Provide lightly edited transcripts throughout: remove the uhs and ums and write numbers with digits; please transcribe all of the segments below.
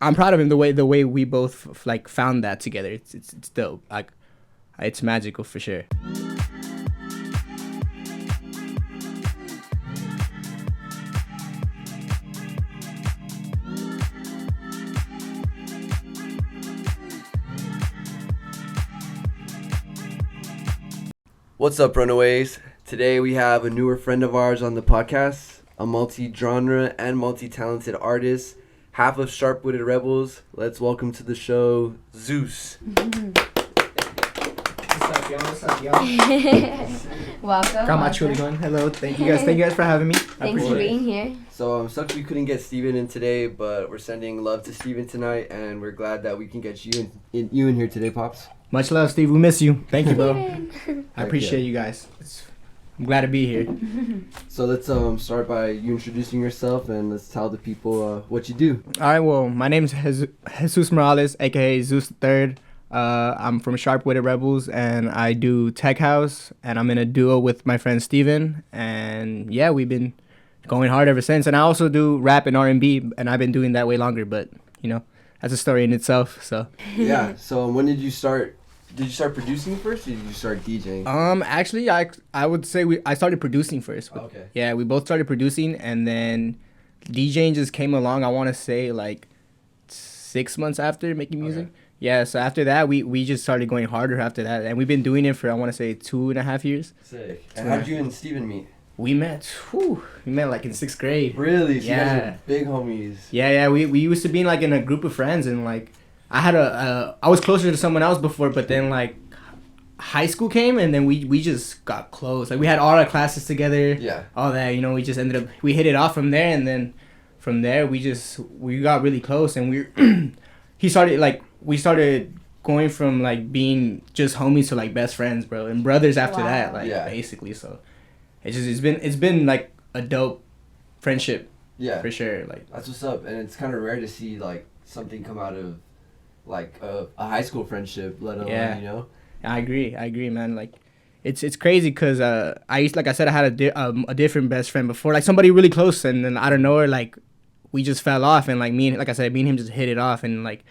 I'm proud of him. The way we both like found that together. It's dope. Like, it's magical for sure. What's up, Runaways? Today we have a newer friend of ours on the podcast, a multi-genre and multi-talented artist, half of Sharp-Witted Rebels. Let's welcome to the show, Zues. What's up, y'all? Welcome. Got my chili going. Hello. Thank you guys for having me. Thanks for being here. So sucks we couldn't get Steven in today, but we're sending love to Steven tonight, and we're glad that we can get you in here today, Pops. Much love, Steve. We miss you. Thank you, bro. Steven. I appreciate you guys. I'm glad to be here. So let's start by you introducing yourself, and let's tell the people what you do. All right. Well, my name's Jesus Morales, aka Zeus III. I'm from Sharp-Witted Rebels, and I do tech house, and I'm in a duo with my friend Steven. And yeah, we've been going hard ever since. And I also do rap and R&B, and I've been doing that way longer. But that's a story in itself. So Yeah. So when did you start? Did you start producing first, or did you start DJing? Actually, I would say I started producing first. Okay. Yeah, we both started producing, and then DJing just came along. I want to say like 6 months after making music. Okay. Yeah, so after that, we just started going harder after that, and we've been doing it for I want to say 2.5 years. Sick. And how'd you and Steven meet? We met like in 6th grade. Really? So Yeah. you guys are big homies. Yeah, we used to be like in a group of friends, and like I was closer to someone else before, but then like high school came, and then we just got close. Like we had all our classes together. Yeah. All that, we just ended up, we hit it off from there, and then from there we got really close, and we started going from like being just homies to like best friends, bro, and brothers after that, like basically. So it's been like a dope friendship. Yeah. For sure. Like that's what's up, and it's kind of rare to see like something come out of like a high school friendship, let alone I agree, man. Like it's crazy because I had a different best friend before, like somebody really close, and then out of nowhere, like we just fell off, and like me and him just hit it off, and like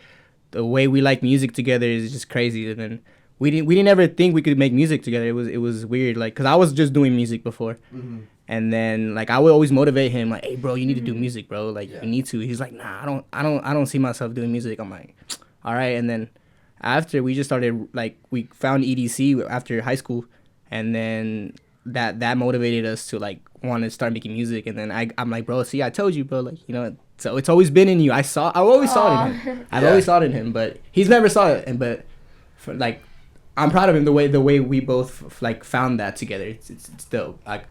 the way we like music together is just crazy. And then we didn't ever think we could make music together. It was weird, like, because I was just doing music before. Mm-hmm. And then like I would always motivate him, like, hey bro, you need to do music, bro, like you need to. He's like, nah, I don't see myself doing music. I'm like, all right. And then after we just started, like, we found EDC after high school, and then that motivated us to like want to start making music. And then I'm like, bro, see, I told you, bro, like, so it's always been in you. I always saw it in him. I've always saw it in him, but he's never saw it. But like, I'm proud of him the way we both like found that together. It's dope. Like,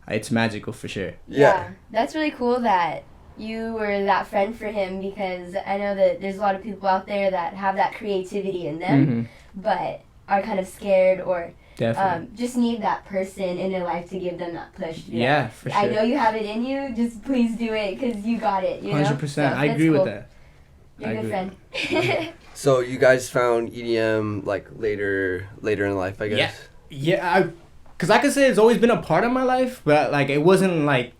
it's magical for sure. Yeah, that's really cool that you were that friend for him, because I know that there's a lot of people out there that have that creativity in them, but are kind of scared or just need that person in their life to give them that push. Yeah, for sure. I know you have it in you. Just please do it, because you got it. 100%. So I agree with that. You're a good friend. So you guys found EDM like later in life, I guess. Yeah. Because I could say it's always been a part of my life, but like it wasn't like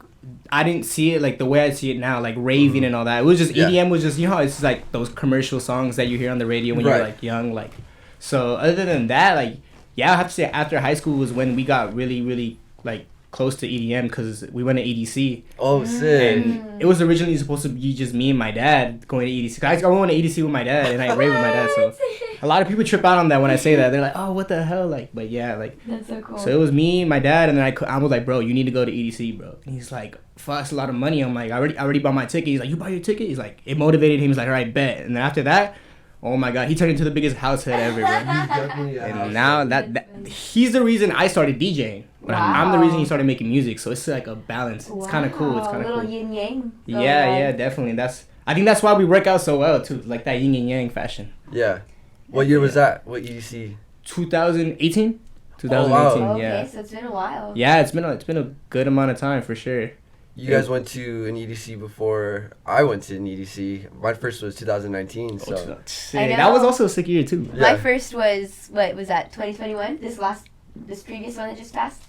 I didn't see it like the way I see it now, like raving and all that. It was just EDM was just how it's like those commercial songs that you hear on the radio when you're like young, like. So other than that, like, I have to say after high school was when we got really, really like close to EDM, because we went to EDC. Oh, sick. And it was originally supposed to be just me and my dad going to EDC. I went to EDC with my dad, and I raved with my dad. So a lot of people trip out on that when I say that. They're like, oh, what the hell? Like, but yeah, like. That's so cool. So it was me, my dad, and then I was like, bro, you need to go to EDC, bro. And he's like, fuck, that's a lot of money. I'm like, I already bought my ticket. He's like, you buy your ticket? He's like, it motivated him. He's like, all right, bet. And then after that, oh my God, he turned into the biggest house head ever, bro. He's definitely and now that he's the reason I started DJing. But I'm the reason he started making music. So it's like a balance. It's kind of cool. It's kind of cool. A little yin yang. Yeah, definitely. I think that's why we work out so well too, like that yin and yang fashion. Yeah. What year was that? What EDC? 2018. 2018. Oh, wow. Yeah. Okay, so it's been a while. Yeah, it's been a good amount of time for sure. You guys went to an EDC before I went to an EDC. My first was 2019. So that was also a sick year too. Yeah. My first was, what was that, 2021? This previous one that just passed?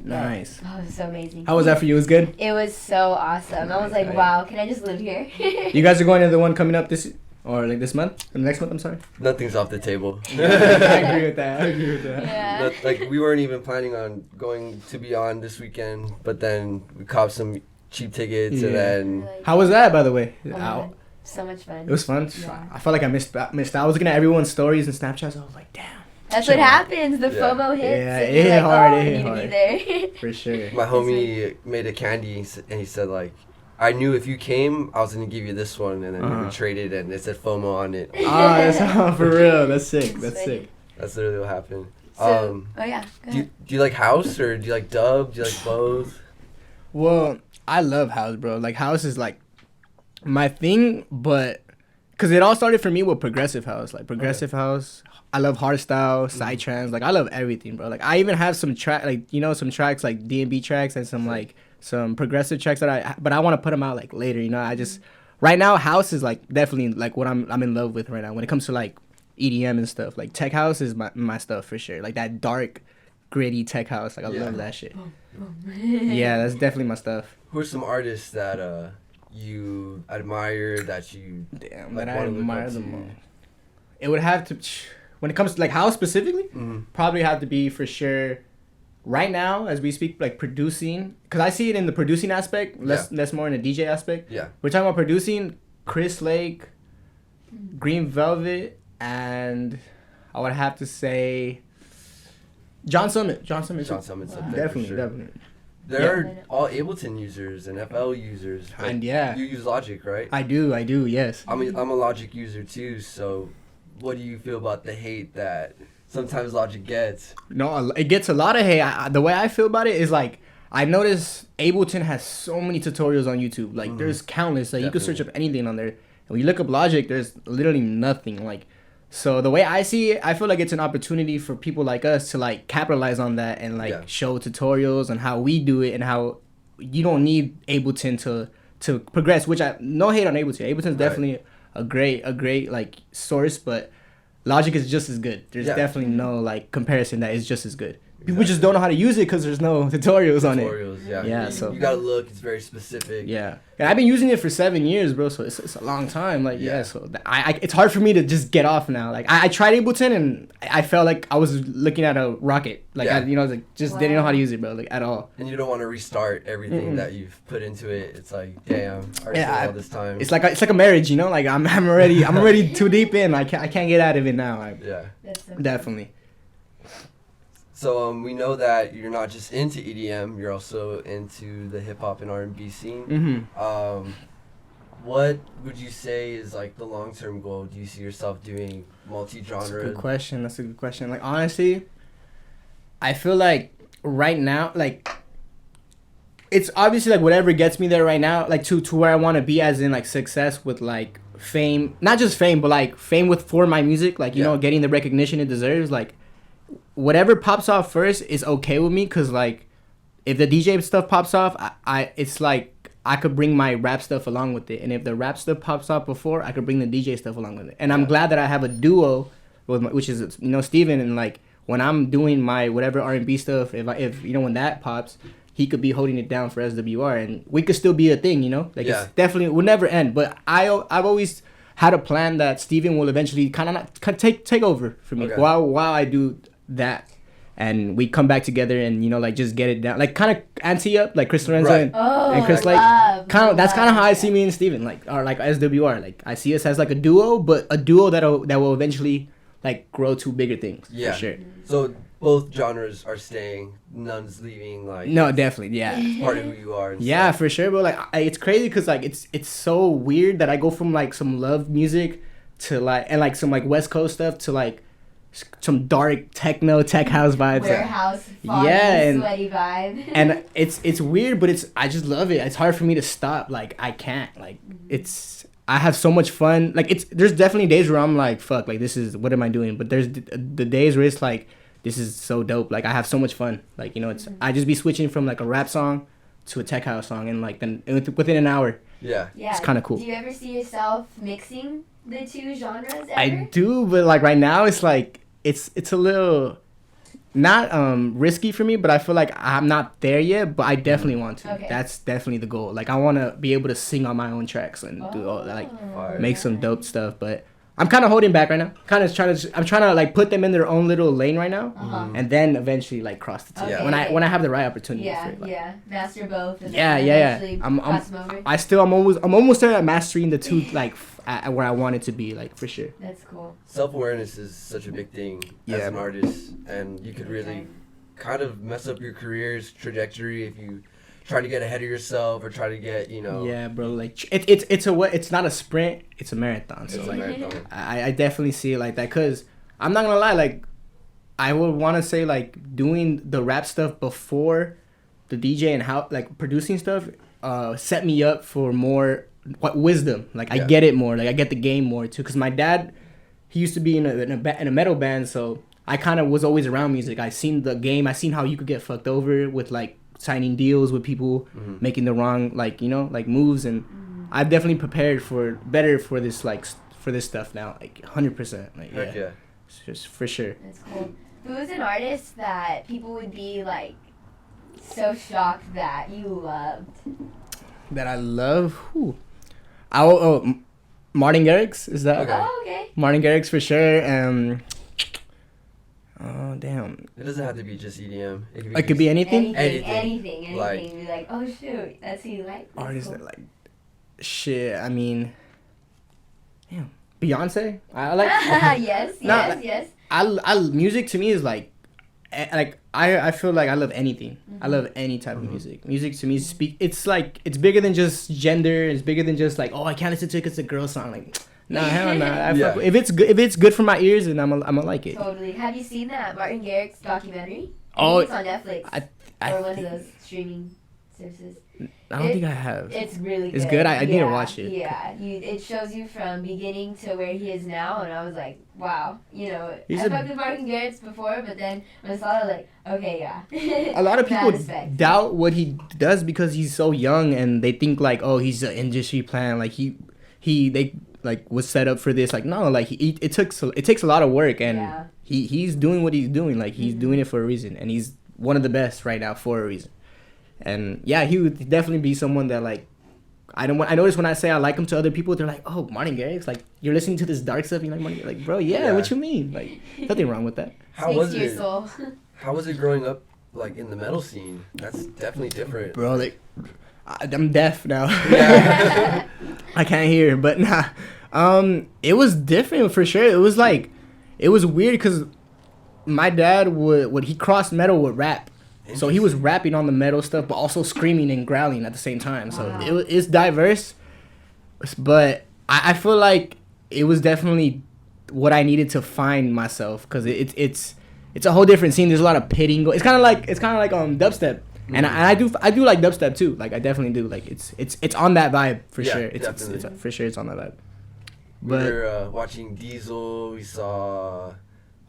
Nice. Oh, it was so amazing. How was that for you? It was good? It was so awesome. I was like, wow, can I just live here? You guys are going to the one coming up this this month? Or next month, I'm sorry? Nothing's off the table. I agree with that. Yeah. Like, we weren't even planning on going to Beyond this weekend, but then we copped some cheap tickets and then... Like, How was that, by the way? oh my God, so much fun. It was fun. Yeah. I felt like I missed out. I was looking at everyone's stories and Snapchats. I was like, damn. That's what happens. The Yeah. FOMO hits. Yeah, and it you're hit like, hard, oh, it I hit need to hard. be there. For sure. My homie made a candy and he said, like, I knew if you came, I was going to give you this one. And then we traded and it said FOMO on it. Oh, that's for real. That's sick. That's That's sick. That's literally what happened. So, oh yeah, go Do ahead. you like house or do you like dub? Do you like both? Well, I love house, bro. Like, house is like my thing, but because it all started for me with progressive house. Like, progressive house. I love hardstyle, psytrance. Like, I love everything, bro. Like, I even have some some tracks like D&B tracks and some like some progressive tracks but I want to put them out like later. You know, I just right now house is like definitely like what I'm in love with right now when it comes to like EDM and stuff. Like tech house is my stuff for sure. Like that dark, gritty tech house. Like I love that shit. Yeah, that's definitely my stuff. Who are some artists that you admire that you Damn, like, that I wanna look admire up the to? most. It would have to, when it comes to like house specifically, probably have to be for sure. Right now, as we speak, like producing, because I see it in the producing aspect, less more in the DJ aspect. Yeah. We're talking about producing. Chris Lake, Green Velvet, and I would have to say John Summit. John Summit's John Summit's up there. definitely, for sure. definitely. They're all Ableton users and FL users. but And yeah. You use Logic, right? I do, yes. I'm a Logic user too, so what do you feel about the hate that sometimes Logic gets? No, it gets a lot of hate. The way I feel about it is like I notice Ableton has so many tutorials on YouTube. Like there's countless. Like you could search up anything on there. And when you look up Logic, there's literally nothing. Like so the way I see it, I feel like it's an opportunity for people like us to like capitalize on that and like show tutorials on how we do it and how you don't need Ableton to progress. Which no hate on Ableton. Ableton's definitely a great like source, but Logic is just as good. There's definitely no like comparison that is just as good. People just don't know how to use it because there's no tutorials on it. Yeah. So you gotta look. It's very specific. Yeah, and I've been using it for 7 years, bro. So it's a long time. Like so it's hard for me to just get off now. Like I tried Ableton and I felt like I was looking at a rocket. Like I just didn't know how to use it, bro. Like at all. And you don't want to restart everything that you've put into it. It's like, damn, I already spent all this time. It's like a marriage, you know. Like I'm already too deep in. I can't get out of it now. That's so Definitely. So we know that you're not just into EDM, you're also into the hip hop and R&B scene. What would you say is like the long-term goal? Do you see yourself doing multi-genre? That's a good question. Like honestly, I feel like right now, like it's obviously like whatever gets me there right now, like to where I want to be, as in like success with like fame, not just fame, but like fame for my music, like you know, getting the recognition it deserves. Like whatever pops off first is okay with me, cause like if the DJ stuff pops off, it's like I could bring my rap stuff along with it, and if the rap stuff pops off before, I could bring the DJ stuff along with it. And I'm glad that I have a duo with which is Steven, and like when I'm doing my whatever R&B stuff, if when that pops, he could be holding it down for SWR, and we could still be a thing, like it's definitely will never end. But I've always had a plan that Steven will eventually kind of take over for me while I do that, and we come back together and like just get it down, like kind of ante up like Chris Lorenzo and Chris, like kind of that's kind of how I see me and Steven, like or like SWR, like I see us as like a duo, but a duo that will eventually like grow to bigger things. For sure. So both genres are staying, none's leaving. Like no, definitely, it's part of who you are. And yeah, stuff. for sure, bro. Like it's crazy because like it's so weird that I go from like some love music to like and like some like West Coast stuff to like some dark techno tech house vibes, warehouse and sweaty vibe. And it's weird, but I just love it. It's hard for me to stop. Like I can't, like I have so much fun. Like there's definitely days where I'm like, fuck, like this is, what am I doing? But there's the days where it's like, this is so dope. Like I have so much fun. Like I just be switching from like a rap song to a tech house song, and like then within an hour. Yeah, it's kind of cool. Do you ever see yourself mixing the two genres ever? I do, but like right now it's like it's a little, not risky for me, but I feel like I'm not there yet, but I definitely want to. Okay. That's definitely the goal. Like I want to be able to sing on my own tracks and do all that, like make some dope stuff, but I'm kind of holding back right now. I'm trying to like put them in their own little lane right now, and then eventually like cross the two when I have the right opportunity. Yeah, for it, like. master both. And Yeah. I'm almost there at mastering the two, like at where I want it to be, like for sure. That's cool. Self-awareness is such a big thing as an artist, and you could really kind of mess up your career's trajectory if you try to get ahead of yourself or try to get, Yeah, bro. Like it's not a sprint, it's a marathon. So it's like, a marathon. I definitely see it like that, cause I'm not gonna lie, like I would want to say like doing the rap stuff before the DJ and how like producing stuff set me up for more wisdom. Like I get it more. Like I get the game more too. Cause my dad, he used to be in a metal band, so I kind of was always around music. I seen the game. I seen how you could get fucked over with like signing deals with people making the wrong like moves, and I've definitely prepared better for this stuff now, like 100%. Like yeah. Just for sure. That's cool. Who's an artist that people would be like so shocked that you loved? That I love? Who? Martin Garrix, is that? Okay. Oh, okay. Martin Garrix for sure. Oh damn! It doesn't have to be just EDM. It could be anything. Anything. Like, oh shoot, that's who you like. Artists that like, shit. I mean, damn. Beyonce. I like. yes. I music to me is like I feel like I love anything. I love any type of music. Music to me it's like it's bigger than just gender. It's bigger than just like, oh, I can't listen to it 'cause it's a girl song. Like, nah, hell nah. If it's good for my ears, then I'm gonna like it. Totally. Have you seen that Martin Garrix documentary? Oh, it's on Netflix or one of those streaming services. I don't think I have. It's really good. It's good. I need to watch it. Yeah, it shows you from beginning to where he is now, and I was like, wow. I fucked with Martin Garrix before, but then when I saw it, like, okay, yeah. A lot of people doubt what he does because he's so young, and they think like, oh, he's an industry plan. Like they like was set up for this. Like no, like it takes a lot of work, and he's doing what he's doing. Like he's doing it for a reason, and he's one of the best right now for a reason. And yeah, he would definitely be someone that like I notice when I say I like him to other people, they're like, oh, Martin Garrix, like you're listening to this dark stuff, you like Martin Garrix? Like, bro, yeah, what you mean? Like nothing wrong with that. How was it growing up like in the metal scene? That's definitely different, bro. Like I'm deaf now. Yeah. I can't hear, but nah. It was different for sure. It was weird because my dad would he crossed metal with rap. So he was rapping on the metal stuff, but also screaming and growling at the same time. So it's diverse, but I feel like it was definitely what I needed to find myself, because it's a whole different scene. There's a lot of pitting. It's kind of like dubstep, and I do like dubstep too. Like I definitely do. Like it's on that vibe for sure. It's for sure it's on that vibe. But we were watching Diesel. We saw.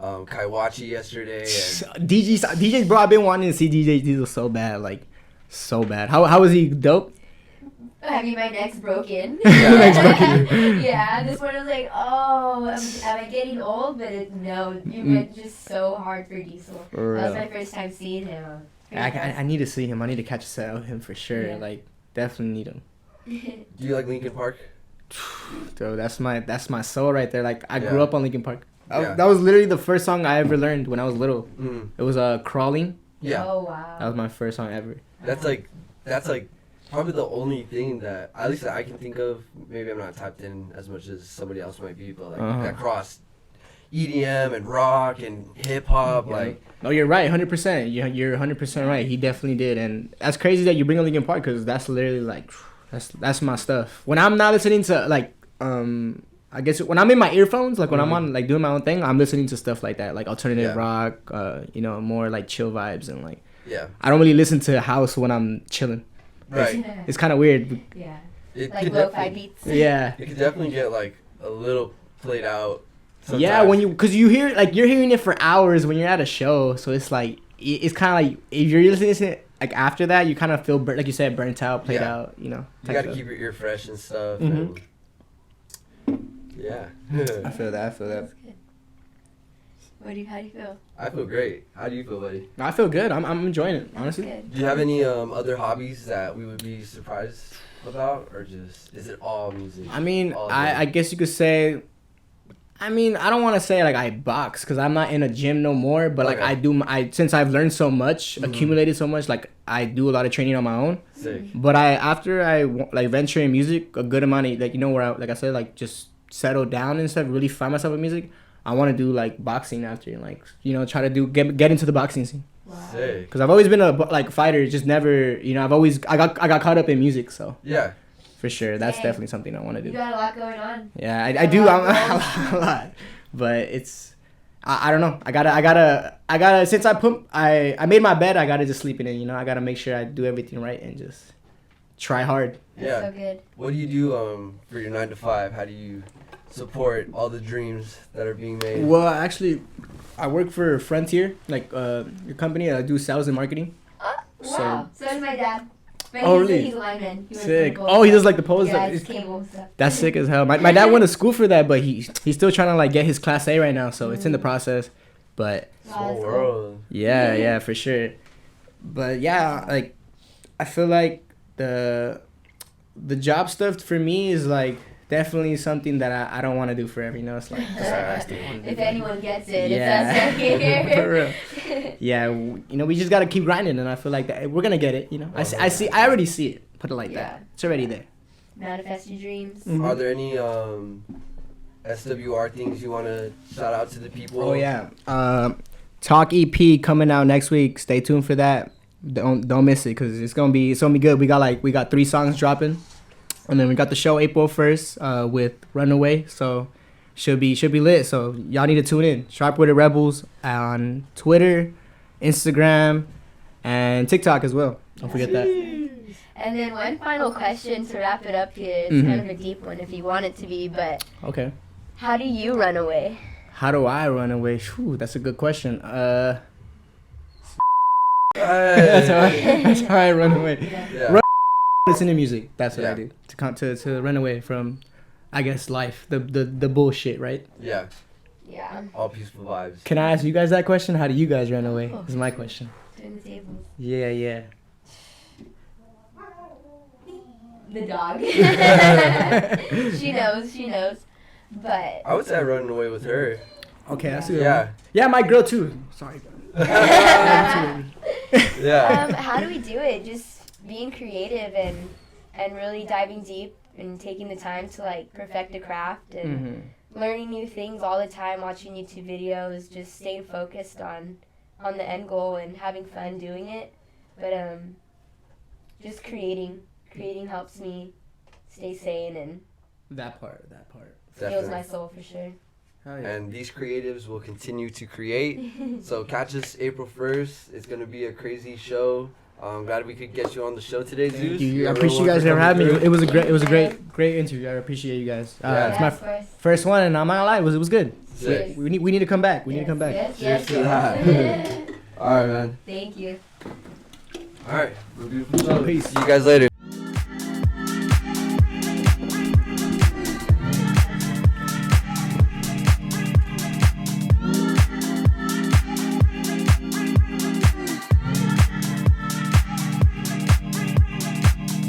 Kaiwachi yesterday. And DJ, bro, I've been wanting to see DJ Diesel so bad. How was he dope? Having my neck's broken. Yeah, yeah, this one was like, oh, am I getting old? But no, you went just so hard for Diesel. That was my first time seeing him. I need to see him. I need to catch a set of him for sure. Yeah. Like, definitely need him. Do you like Linkin Park? Dude, that's my soul right there. Like, I grew up on Linkin Park. That was literally the first song I ever learned when I was little. It was Crawling. Yeah. Oh wow. That was my first song ever. That's like probably the only thing that at least that I can think of. Maybe I'm not tapped in as much as somebody else might be, but like that crossed EDM and rock and hip hop. Yeah. Like, no, you're right, 100%. You're 100% right. He definitely did, and that's crazy that you bring up Linkin Park, because that's literally like that's my stuff. When I'm not listening to like I guess when I'm in my earphones, like when I'm on like doing my own thing, I'm listening to stuff like that, like alternative rock, more like chill vibes, and like I don't really listen to house when I'm chilling. Right. It's kind of weird. Yeah. It like lo-fi beats. Yeah. It could definitely get like a little played out. Sometimes. Yeah, because you hear like you're hearing it for hours when you're at a show, so it's like it's kind of like if you're listening to it like after that, you kind of feel like you said, burnt out, played out. You got to keep your ear fresh and stuff. Mm-hmm. And, yeah. I feel that. How do you feel? I feel great. How do you feel, buddy? I feel good. I'm enjoying it, honestly. Good. Do you have any other hobbies that we would be surprised about, or just is it all music? I mean, All I guess you could say. I mean, I don't want to say like I box because I'm not in a gym no more. But like Okay. since I've learned so much, accumulated so much, like I do a lot of training on my own. Sick. But after I like venture in music, a good amount of like where I, like I said, like just settle down and stuff, really find myself in music. I want to do like boxing after, and like try to get into the boxing scene. Wow. Sick. Because I've always been a like fighter, just never I got caught up in music, so Yeah. for sure that's Dang. definitely something I want to You do. got a lot going on. Yeah, I do. I'm a lot, but it's I don't know. I gotta since I made my bed, I gotta just sleep in it. I gotta make sure I do everything right and just try hard. That's Yeah. so good. What do you do for your 9 to 5? How do you support all the dreams that are being made? Well, actually, I work for Frontier, like your company. I do sales and marketing. Wow. So does my dad. But Oh, he's, really? He's a lineman. He works Sick. for the Oh, he does post. like the poles. Yeah, Like, it's cable and stuff. that's sick as hell. My dad went to school for that, but he's still trying to like get his class A right now, so it's in the process. But Wow, Small that's cool. world. yeah, for sure. But yeah, like I feel like the job stuff for me is like definitely something that I don't want to do forever. It's like just, I still wanna do If that. anyone gets it, Yeah. it's us right For here. real. Yeah, we just gotta keep grinding, and I feel like that we're gonna get it. I already see it. Put it like Yeah. that. It's already there. Manifest your dreams. Mhm. Are there any SWR things you want to shout out to the people? Oh yeah. Talk EP coming out next week. Stay tuned for that. Don't miss it because it's gonna be good. We got 3 songs dropping, and then we got the show April 1st with Runaway. So should be lit. So y'all need to tune in. Sharp-Witted Rebels on Twitter, Instagram, and TikTok as well. Don't forget that. And then one final question to wrap it up here. It's Mhm. kind of a deep one if you want it to be, but Okay. how do you run away? How do I run away? Whew, that's a good question. That's how I run away. Yeah. Listen to music. That's what I Yeah. do to run away from, I guess, life, the bullshit, right? Yeah. Yeah. All peaceful vibes. Can I ask you guys that question? How do you guys run away? Oh. Is my question. Turn the tables. Yeah. The dog. She knows. But I would say I run away with her. Okay, that's a good Yeah. one. Yeah, my girl too. Sorry. Yeah. how do we do it? Just being creative and really diving deep and taking the time to like perfect the craft and Mm-hmm. learning new things all the time, watching YouTube videos, just staying focused on the end goal and having fun doing it. But just creating helps me stay sane and That part. heals my soul for sure. Hell yeah. And these creatives will continue to create. So catch us April 1st. It's going to be a crazy show. I'm glad we could get you on the show today, Zeus. Thank you. I You're appreciate you everyone guys for for having me. coming It was a great interview. I appreciate you guys. Yeah. It's my of course. first one, and I'm not gonna lie, it was good. Sick. We need to come back. We need to come back. Yes. All right, man. Thank you. All right. We'll do it for sure. Peace. See you guys later.